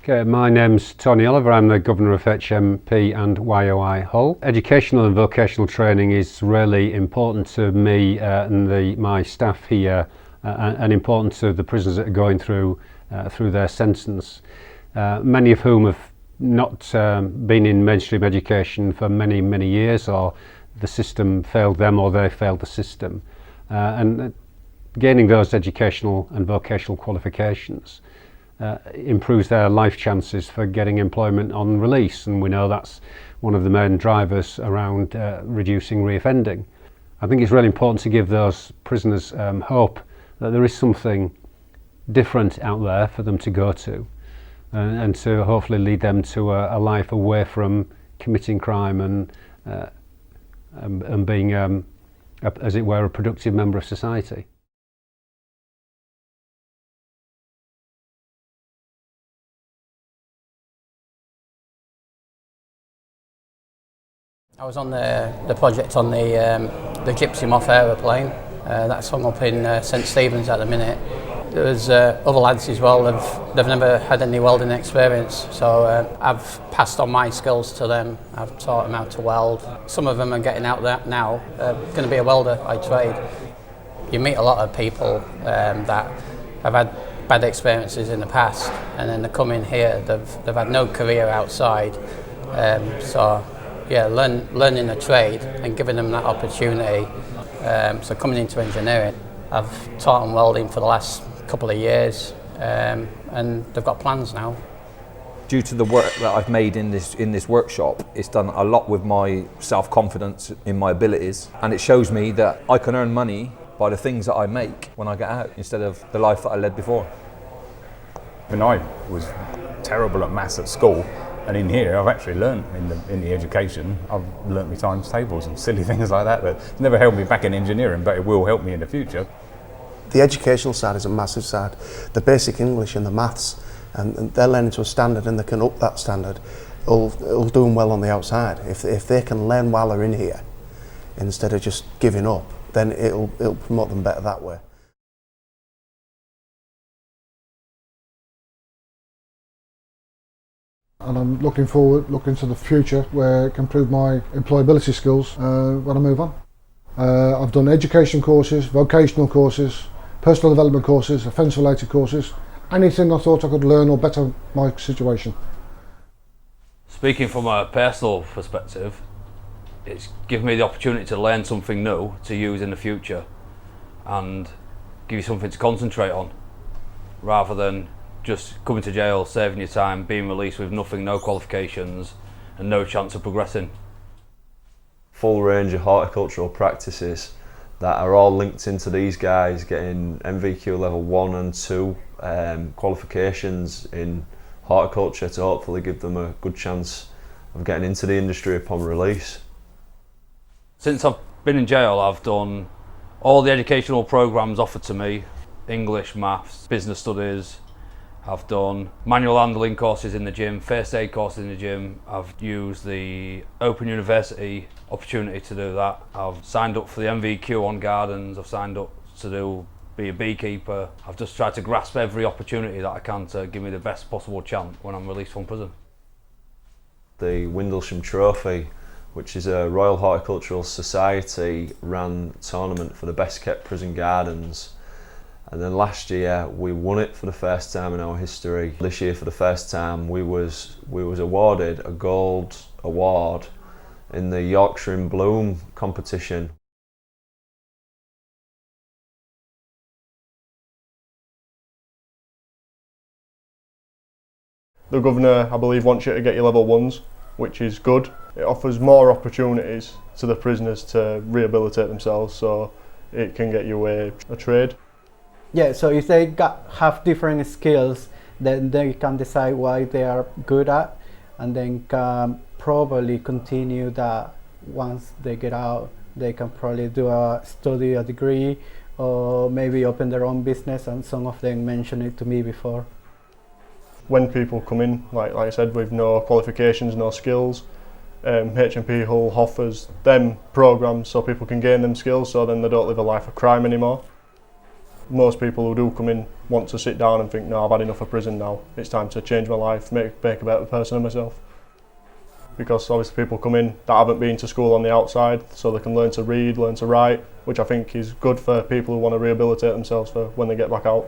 Okay, my name's Tony Oliver. I'm the Governor of HMP and YOI Hull. Educational and vocational training is really important to me and my staff here, and important to the prisoners that are going through their sentence, many of whom have not been in mainstream education for many years, or the system failed them or they failed the system. And gaining those educational and vocational qualifications improves their life chances for getting employment on release, and we know that's one of the main drivers around reducing reoffending. I think it's really important to give those prisoners hope that there is something different out there for them to go to, and to hopefully lead them to a life away from committing crime and being, as it were, a productive member of society. I was on the project on the Gypsy Moth aeroplane. That's hung up in St Stephen's at the minute. There's other lads as well. They've never had any welding experience, so I've passed on my skills to them. I've taught them how to weld. Some of them are getting out there now, going to be a welder by trade. You meet a lot of people that have had bad experiences in the past, and then they come in here, they've had no career outside. Yeah, learning a trade and giving them that opportunity. So coming into engineering, I've taught them welding for the last couple of years, and they've got plans now. Due to the work that I've made in this workshop, it's done a lot with my self-confidence in my abilities, and it shows me that I can earn money by the things that I make when I get out, instead of the life that I led before. When I was terrible at maths at school, and in here I've actually learned in the education, I've learnt my times tables and silly things like that it's never held me back in engineering, but it will help me in the future. The educational side is a massive side. The basic English and the maths, and they're learning to a standard and they can up that standard, it'll do them well on the outside. If they can learn while they're in here, instead of just giving up, then it'll promote them better that way. And I'm looking to the future where I can improve my employability skills when I move on. I've done education courses, vocational courses, personal development courses, offence-related courses, anything I thought I could learn or better my situation. Speaking from a personal perspective, it's given me the opportunity to learn something new to use in the future and give you something to concentrate on, rather than just coming to jail, saving your time, being released with nothing, no qualifications and no chance of progressing. Full range of horticultural practices that are all linked into these guys getting MVQ level 1 and 2 qualifications in horticulture to hopefully give them a good chance of getting into the industry upon release. Since I've been in jail, I've done all the educational programmes offered to me: English, maths, business studies. I've done manual handling courses in the gym, first aid courses in the gym. I've used the Open University opportunity to do that. I've signed up for the MVQ on gardens. I've signed up to be a beekeeper. I've just tried to grasp every opportunity that I can to give me the best possible chance when I'm released from prison. The Windlesham Trophy, which is a Royal Horticultural Society ran tournament for the best kept prison gardens. And then last year we won it for the first time in our history. This year, for the first time, we was awarded a gold award in the Yorkshire in Bloom competition. The Governor, I believe, wants you to get your level 1s, which is good. It offers more opportunities to the prisoners to rehabilitate themselves, so it can get you a trade. Yeah, so if they have different skills, then they can decide what they are good at, and then can probably continue that. Once they get out, they can probably study a degree, or maybe open their own business, and some of them mentioned it to me before. When people come in, like I said, with no qualifications, no skills, HMP Hull offers them programmes so people can gain them skills, so then they don't live a life of crime anymore. Most people who do come in want to sit down and think, no, I've had enough of prison now. It's time to change my life, make a better person of myself. Because obviously people come in that haven't been to school on the outside, so they can learn to read, learn to write, which I think is good for people who want to rehabilitate themselves for when they get back out.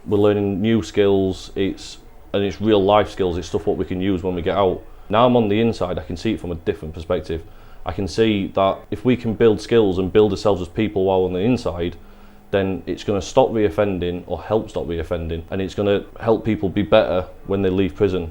We're learning new skills, it's real life skills, it's stuff what we can use when we get out. Now I'm on the inside, I can see it from a different perspective. I can see that if we can build skills and build ourselves as people while on the inside, then it's going to stop reoffending or help stop reoffending, and it's going to help people be better when they leave prison.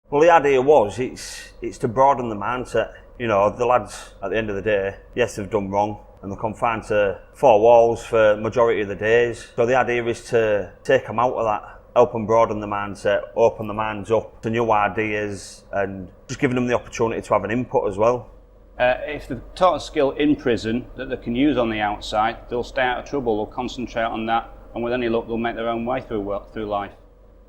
Well, the idea was it's to broaden the mindset. You know, the lads at the end of the day, yes, they've done wrong and they're confined to 4 walls for the majority of the days. So the idea is to take them out of that, help them broaden the mindset, open the minds up to new ideas, and just giving them the opportunity to have an input as well. If they've taught a skill in prison that they can use on the outside, they'll stay out of trouble, they'll concentrate on that, and with any luck they'll make their own way through life.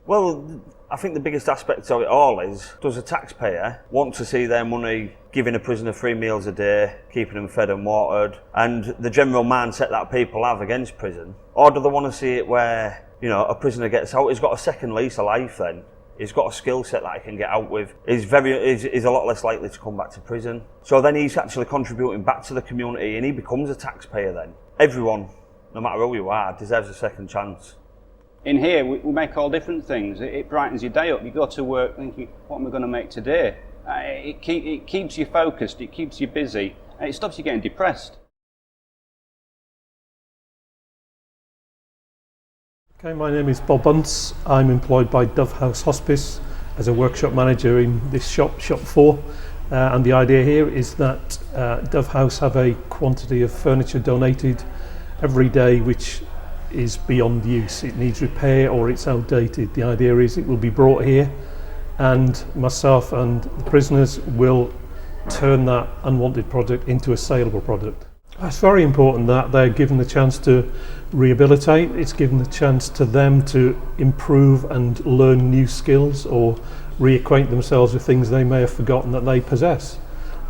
Well, I think the biggest aspect of it all is, does a taxpayer want to see their money giving a prisoner 3 meals a day, keeping them fed and watered, and the general mindset that people have against prison? Or do they want to see it where, you know, a prisoner gets out, he's got a second lease of life then, he's got a skill set that he can get out with, he's a lot less likely to come back to prison. So then he's actually contributing back to the community and he becomes a taxpayer then. Everyone, no matter who you are, deserves a second chance. In here, we make all different things. It brightens your day up. You go to work thinking, what am I going to make today? It keeps you focused, it keeps you busy, and it stops you getting depressed. Okay, my name is Bob Bunce. I'm employed by Dove House Hospice as a workshop manager in this shop 4. And the idea here is that Dove House have a quantity of furniture donated every day which is beyond use. It needs repair or it's outdated. The idea is it will be brought here and myself and the prisoners will turn that unwanted product into a saleable product. It's very important that they're given the chance to rehabilitate. It's given the chance to them to improve and learn new skills or reacquaint themselves with things they may have forgotten that they possess.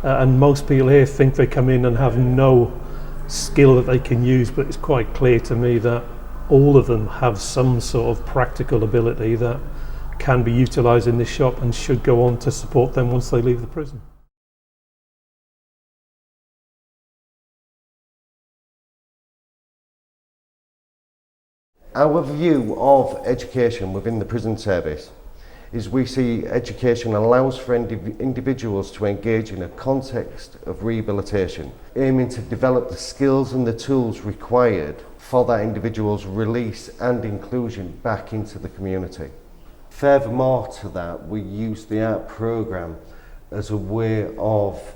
And most people here think they come in and have no skill that they can use, but it's quite clear to me that all of them have some sort of practical ability that can be utilised in this shop and should go on to support them once they leave the prison. Our view of education within the prison service is we see education allows for individuals to engage in a context of rehabilitation, aiming to develop the skills and the tools required for that individual's release and inclusion back into the community. Furthermore to that, we use the art programme as a way of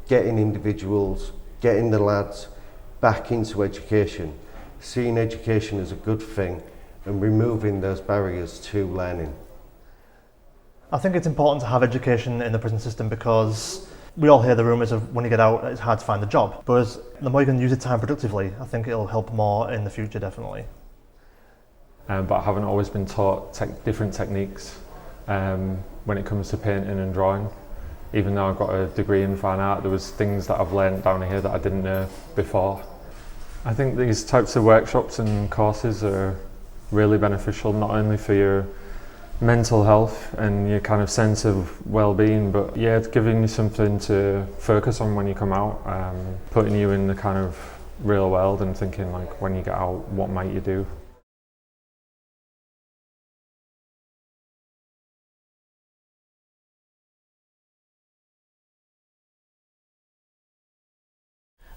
getting individuals, getting the lads back into education, seeing education as a good thing and removing those barriers to learning. I think it's important to have education in the prison system because we all hear the rumours of when you get out it's hard to find a job, but the more you can use your time productively, I think it'll help more in the future, definitely. But I haven't always been taught different techniques when it comes to painting and drawing. Even though I've got a degree in fine art, there was things that I've learned down here that I didn't know before. I think these types of workshops and courses are really beneficial, not only for your mental health and your kind of sense of well-being, but yeah, it's giving you something to focus on when you come out, putting you in the kind of real world and thinking like, when you get out, what might you do?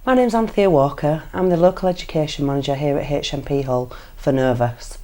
My name's Anthea Walker. I'm the local education manager here at HMP Hull for Nervous.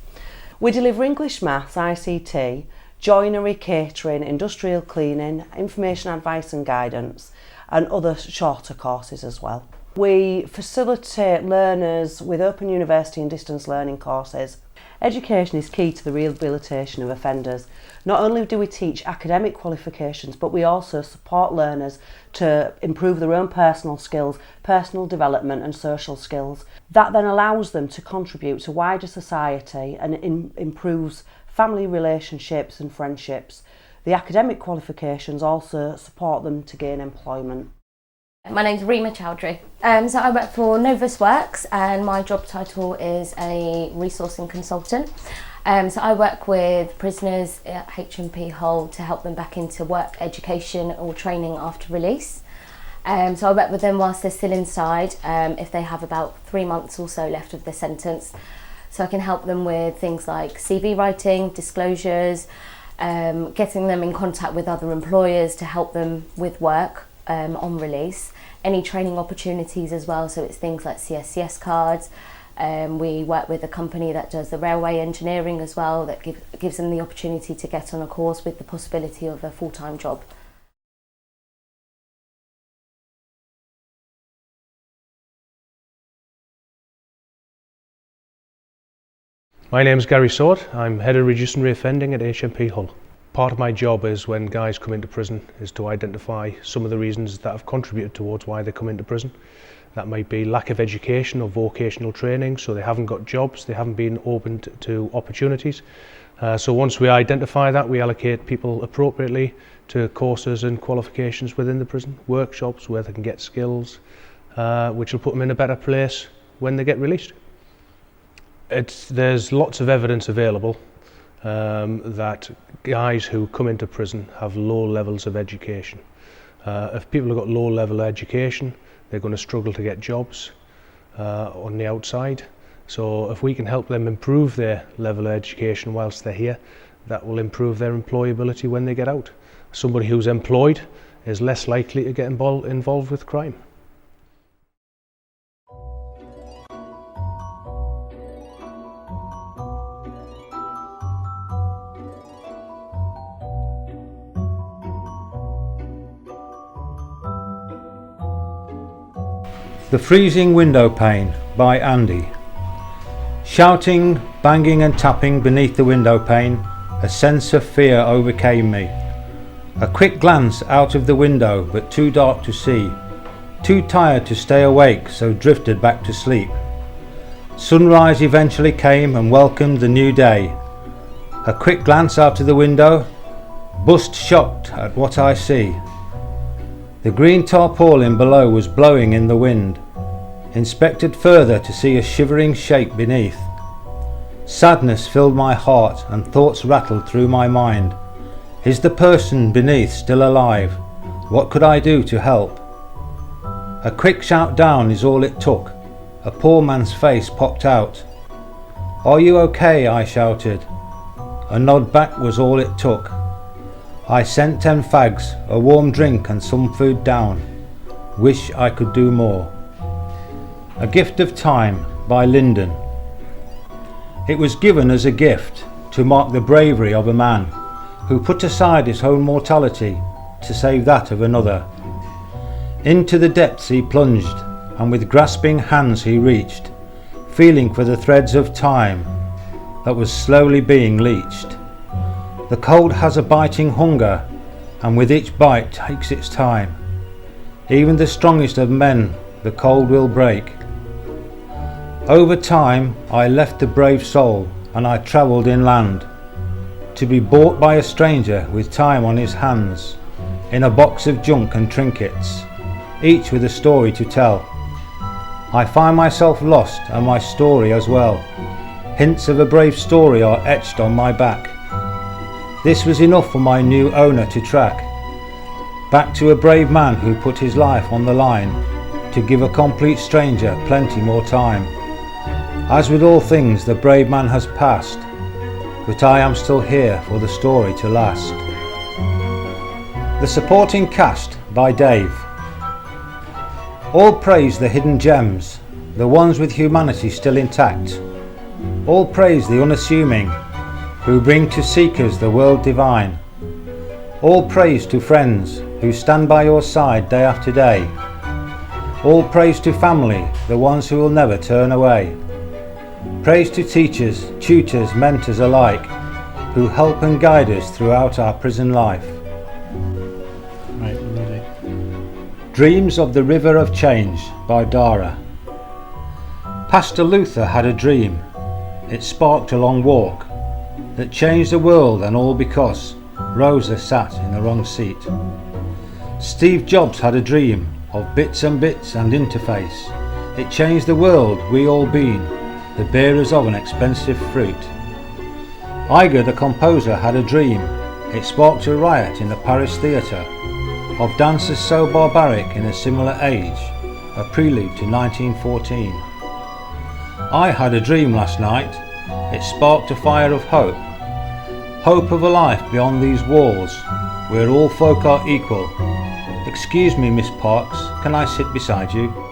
We deliver English, Maths, ICT, joinery, catering, industrial cleaning, information advice and guidance, and other shorter courses as well. We facilitate learners with open university and distance learning courses. Education is key to the rehabilitation of offenders. Not only do we teach academic qualifications, but we also support learners to improve their own personal skills, personal development and social skills. That then allows them to contribute to wider society and improves family relationships and friendships. The academic qualifications also support them to gain employment. My name's Reema Chowdhury. So I work for Novus Works and my job title is a resourcing consultant. So I work with prisoners at HMP Hull to help them back into work, education or training after release. So I work with them whilst they're still inside, if they have about 3 months or so left of their sentence. So I can help them with things like CV writing, disclosures, getting them in contact with other employers to help them with work on release, any training opportunities as well, so it's things like CSCS cards. We work with a company that does the railway engineering as well, that gives them the opportunity to get on a course with the possibility of a full-time job. My name is Gary Sword. I'm Head of Reduced and Reoffending at HMP Hull. Part of my job is when guys come into prison is to identify some of the reasons that have contributed towards why they come into prison. That might be lack of education or vocational training, so they haven't got jobs, they haven't been opened to opportunities. So once we identify that, we allocate people appropriately to courses and qualifications within the prison, workshops where they can get skills, which will put them in a better place when they get released. There's lots of evidence available that guys who come into prison have low levels of education. If people have got low level education, they're going to struggle to get jobs on the outside. So if we can help them improve their level of education whilst they're here, that will improve their employability when they get out. Somebody who's employed is less likely to get involved with crime. The Freezing Window Pane by Andy. Shouting, banging and tapping beneath the window pane, a sense of fear overcame me. A quick glance out of the window, but too dark to see. Too tired to stay awake, so drifted back to sleep. Sunrise eventually came and welcomed the new day. A quick glance out of the window, bust shocked at what I see. The green tarpaulin below was blowing in the wind. Inspected further to see a shivering shape beneath. Sadness filled my heart and thoughts rattled through my mind. Is the person beneath still alive? What could I do to help? A quick shout down is all it took. A poor man's face popped out. Are you okay? I shouted. A nod back was all it took. I sent 10 fags, a warm drink and some food down. Wish I could do more. A Gift of Time by Lyndon. It was given as a gift to mark the bravery of a man who put aside his own mortality to save that of another. Into the depths he plunged, and with grasping hands he reached, feeling for the threads of time that was slowly being leached. The cold has a biting hunger, and with each bite takes its time. Even the strongest of men the cold will break. Over time I left the brave soul, and I travelled inland, to be bought by a stranger with time on his hands, in a box of junk and trinkets, each with a story to tell. I find myself lost, and my story as well. Hints of a brave story are etched on my back. This was enough for my new owner to track. Back to a brave man who put his life on the line to give a complete stranger plenty more time. As with all things, the brave man has passed, but I am still here for the story to last. The Supporting Cast by Dave. All praise the hidden gems, the ones with humanity still intact. All praise the unassuming, who bring to seekers the world divine. All praise to friends who stand by your side day after day. All praise to family, the ones who will never turn away. Praise to teachers, tutors, mentors alike, who help and guide us throughout our prison life. Right, ready. Dreams of the River of Change by Dara. Pastor Luther had a dream. It sparked a long walk that changed the world, and all because Rosa sat in the wrong seat. Steve Jobs had a dream of bits and bits and interface. It changed the world, we all been the bearers of an expensive fruit. Iger the composer had a dream. It sparked a riot in the Paris theatre of dances so barbaric in a similar age, a prelude to 1914. I had a dream last night. It sparked a fire of hope. Hope of a life beyond these walls, where all folk are equal. Excuse me, Miss Parks, can I sit beside you?